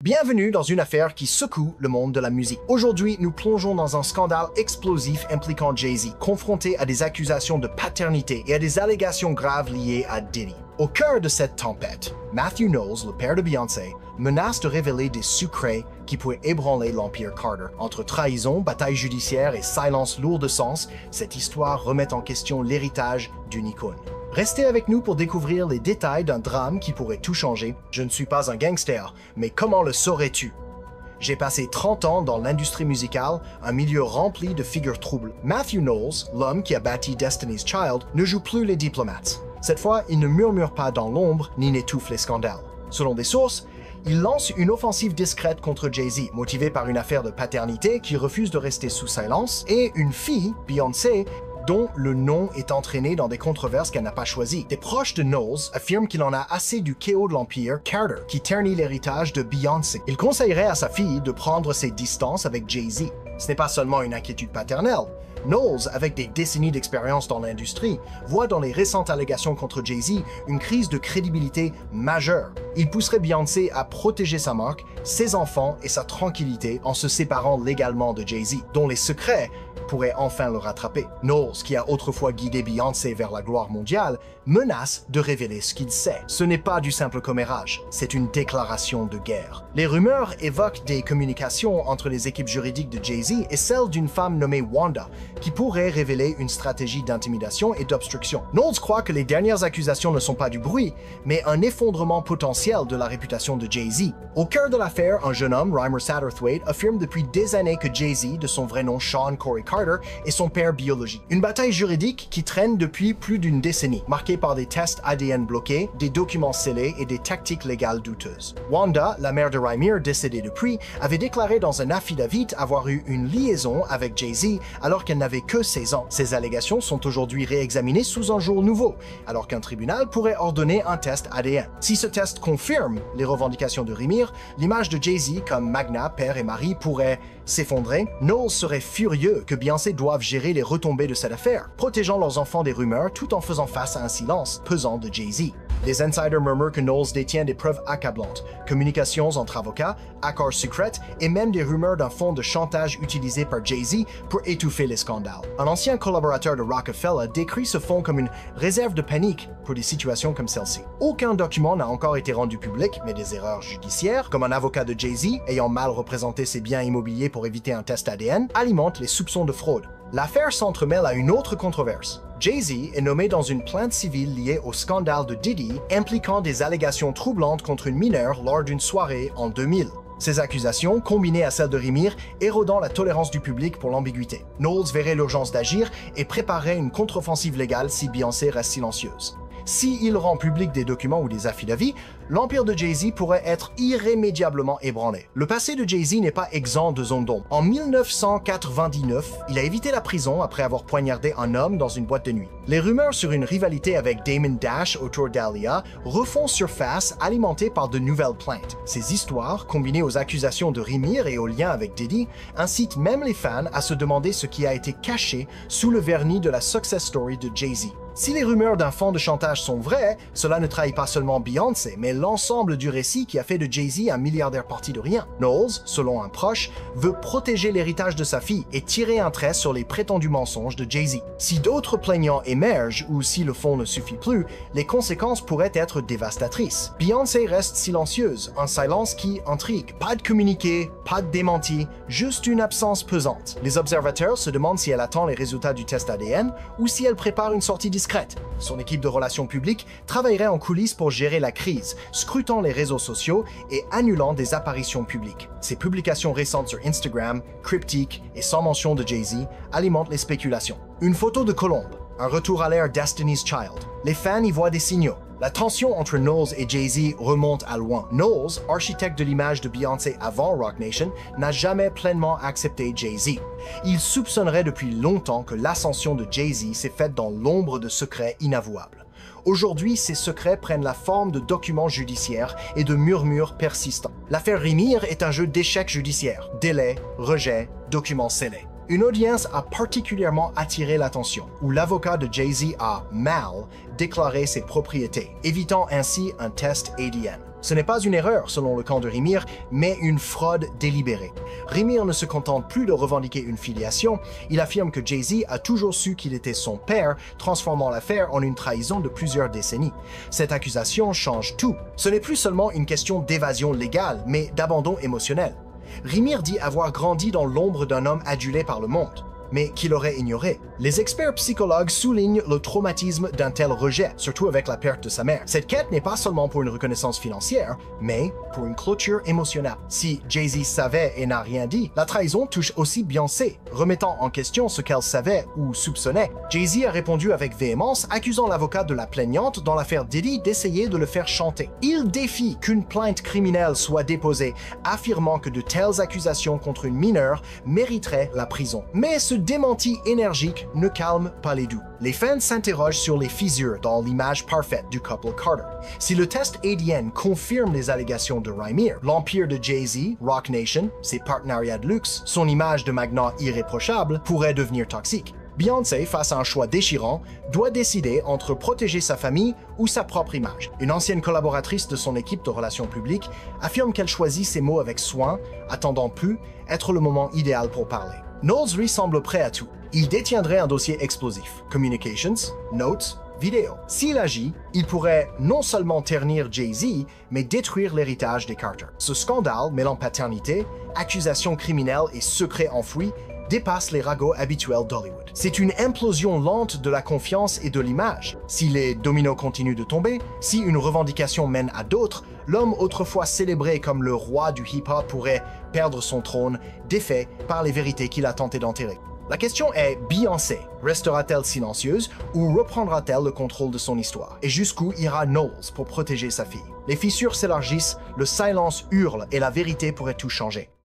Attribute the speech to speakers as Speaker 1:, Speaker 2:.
Speaker 1: Bienvenue dans une affaire qui secoue le monde de la musique. Aujourd'hui, nous plongeons dans un scandale explosif impliquant Jay-Z, confronté à des accusations de paternité et à des allégations graves liées à Diddy. Au cœur de cette tempête, Matthew Knowles, le père de Beyoncé, menace de révéler des secrets qui pourraient ébranler l'Empire Carter. Entre trahison, bataille judiciaire et silence lourd de sens, cette histoire remet en question l'héritage d'une icône. Restez avec nous pour découvrir les détails d'un drame qui pourrait tout changer. Je ne suis pas un gangster, mais comment le saurais-tu? J'ai passé 30 ans dans l'industrie musicale, un milieu rempli de figures troubles. Matthew Knowles, l'homme qui a bâti Destiny's Child, ne joue plus les diplomates. Cette fois, il ne murmure pas dans l'ombre ni n'étouffe les scandales. Selon des sources, il lance une offensive discrète contre Jay-Z, motivée par une affaire de paternité qui refuse de rester sous silence, et une fille, Beyoncé, dont le nom est entraîné dans des controverses qu'elle n'a pas choisies. Des proches de Knowles affirment qu'il en a assez du chaos de l'Empire Carter, qui ternit l'héritage de Beyoncé. Il conseillerait à sa fille de prendre ses distances avec Jay-Z. Ce n'est pas seulement une inquiétude paternelle. Knowles, avec des décennies d'expérience dans l'industrie, voit dans les récentes allégations contre Jay-Z une crise de crédibilité majeure. Il pousserait Beyoncé à protéger sa marque, ses enfants et sa tranquillité en se séparant légalement de Jay-Z, dont les secrets pourraient enfin le rattraper. Knowles, qui a autrefois guidé Beyoncé vers la gloire mondiale, menace de révéler ce qu'il sait. Ce n'est pas du simple commérage, c'est une déclaration de guerre. Les rumeurs évoquent des communications entre les équipes juridiques de Jay-Z et celles d'une femme nommée Wanda, qui pourrait révéler une stratégie d'intimidation et d'obstruction. Knowles croit que les dernières accusations ne sont pas du bruit, mais un effondrement potentiel de la réputation de Jay-Z. Au cœur de l'affaire, un jeune homme, Rymer Satterthwaite, affirme depuis des années que Jay-Z, de son vrai nom Sean Corey Carter, est son père biologique. Une bataille juridique qui traîne depuis plus d'une décennie, marquée par des tests ADN bloqués, des documents scellés et des tactiques légales douteuses. Wanda, la mère de Rymer, décédée depuis, avait déclaré dans un affidavit avoir eu une liaison avec Jay-Z alors qu'elle n'avait que 16 ans. Ces allégations sont aujourd'hui réexaminées sous un jour nouveau, alors qu'un tribunal pourrait ordonner un test ADN. Si ce test confirme les revendications de Rymer, l'image de Jay-Z comme magnat, père et mari pourrait s'effondrer. Knowles serait furieux que Beyoncé doive gérer les retombées de cette affaire, protégeant leurs enfants des rumeurs tout en faisant face à un silence pesant de Jay-Z. Les insiders murmurent que Knowles détient des preuves accablantes, communications entre avocats, accords secrets et même des rumeurs d'un fonds de chantage utilisé par Jay-Z pour étouffer les scandales. Un ancien collaborateur de Rockefeller décrit ce fonds comme une réserve de panique pour des situations comme celle-ci. Aucun document n'a encore été rendu public, mais des erreurs judiciaires, comme un avocat de Jay-Z ayant mal représenté ses biens immobiliers pour éviter un test ADN, alimentent les soupçons de fraude. L'affaire s'entremêle à une autre controverse. Jay-Z est nommé dans une plainte civile liée au scandale de Diddy impliquant des allégations troublantes contre une mineure lors d'une soirée en 2000. Ces accusations, combinées à celles de Rymer, érodant la tolérance du public pour l'ambiguïté. Knowles verrait l'urgence d'agir et préparait une contre-offensive légale si Beyoncé reste silencieuse. S'il rend public des documents ou des affidavits, l'empire de Jay-Z pourrait être irrémédiablement ébranlé. Le passé de Jay-Z n'est pas exempt de zone d'ombre. En 1999, il a évité la prison après avoir poignardé un homme dans une boîte de nuit. Les rumeurs sur une rivalité avec Damon Dash autour d'Aaliyah refont surface, alimentées par de nouvelles plaintes. Ces histoires, combinées aux accusations de Rymer et aux liens avec Diddy, incitent même les fans à se demander ce qui a été caché sous le vernis de la success story de Jay-Z. Si les rumeurs d'un fonds de chantage sont vraies, cela ne trahit pas seulement Beyoncé, mais l'ensemble du récit qui a fait de Jay-Z un milliardaire parti de rien. Knowles, selon un proche, veut protéger l'héritage de sa fille et tirer un trait sur les prétendus mensonges de Jay-Z. Si d'autres plaignants émergent ou si le fonds ne suffit plus, les conséquences pourraient être dévastatrices. Beyoncé reste silencieuse, un silence qui intrigue. Pas de communiqué, pas de démenti, juste une absence pesante. Les observateurs se demandent si elle attend les résultats du test ADN ou si elle prépare une sortie discrète. Son équipe de relations publiques travaillerait en coulisses pour gérer la crise, scrutant les réseaux sociaux et annulant des apparitions publiques. Ses publications récentes sur Instagram, cryptiques et sans mention de Jay-Z, alimentent les spéculations. Une photo de Colombe, un retour à l'ère Destiny's Child. Les fans y voient des signaux. La tension entre Knowles et Jay-Z remonte à loin. Knowles, architecte de l'image de Beyoncé avant Roc Nation, n'a jamais pleinement accepté Jay-Z. Il soupçonnerait depuis longtemps que l'ascension de Jay-Z s'est faite dans l'ombre de secrets inavouables. Aujourd'hui, ces secrets prennent la forme de documents judiciaires et de murmures persistants. L'affaire Rymer est un jeu d'échecs judiciaires. Délai, rejet, documents scellés. Une audience a particulièrement attiré l'attention, où l'avocat de Jay-Z a, mal, déclaré ses propriétés, évitant ainsi un test ADN. Ce n'est pas une erreur selon le camp de Rimir, mais une fraude délibérée. Rimir ne se contente plus de revendiquer une filiation, il affirme que Jay-Z a toujours su qu'il était son père, transformant l'affaire en une trahison de plusieurs décennies. Cette accusation change tout. Ce n'est plus seulement une question d'évasion légale, mais d'abandon émotionnel. Rimir dit avoir grandi dans l'ombre d'un homme adulé par le monde, mais qu'il aurait ignoré. Les experts psychologues soulignent le traumatisme d'un tel rejet, surtout avec la perte de sa mère. Cette quête n'est pas seulement pour une reconnaissance financière, mais pour une clôture émotionnelle. Si Jay-Z savait et n'a rien dit, la trahison touche aussi Beyoncé, remettant en question ce qu'elle savait ou soupçonnait. Jay-Z a répondu avec véhémence, accusant l'avocat de la plaignante dans l'affaire Diddy d'essayer de le faire chanter. Il défie qu'une plainte criminelle soit déposée, affirmant que de telles accusations contre une mineure mériteraient la prison. Mais ce démenti énergique ne calme pas les doux. Les fans s'interrogent sur les fissures dans l'image parfaite du couple Carter. Si le test ADN confirme les allégations de Rimir, l'empire de Jay-Z, Roc Nation, ses partenariats de luxe, son image de magnat irréprochable pourrait devenir toxique. Beyoncé, face à un choix déchirant, doit décider entre protéger sa famille ou sa propre image. Une ancienne collaboratrice de son équipe de relations publiques affirme qu'elle choisit ses mots avec soin, attendant plus être le moment idéal pour parler. Knowles semble prêt à tout. Il détiendrait un dossier explosif, communications, notes, vidéos. S'il agit, il pourrait non seulement ternir Jay-Z, mais détruire l'héritage des Carter. Ce scandale, mêlant paternité, accusations criminelles et secrets enfouis, dépasse les ragots habituels d'Hollywood. C'est une implosion lente de la confiance et de l'image. Si les dominos continuent de tomber, si une revendication mène à d'autres, l'homme autrefois célébré comme le roi du hip-hop pourrait perdre son trône, défait par les vérités qu'il a tenté d'enterrer. La question est, Beyoncé restera-t-elle silencieuse ou reprendra-t-elle le contrôle de son histoire? Et jusqu'où ira Knowles pour protéger sa fille? Les fissures s'élargissent, le silence hurle et la vérité pourrait tout changer.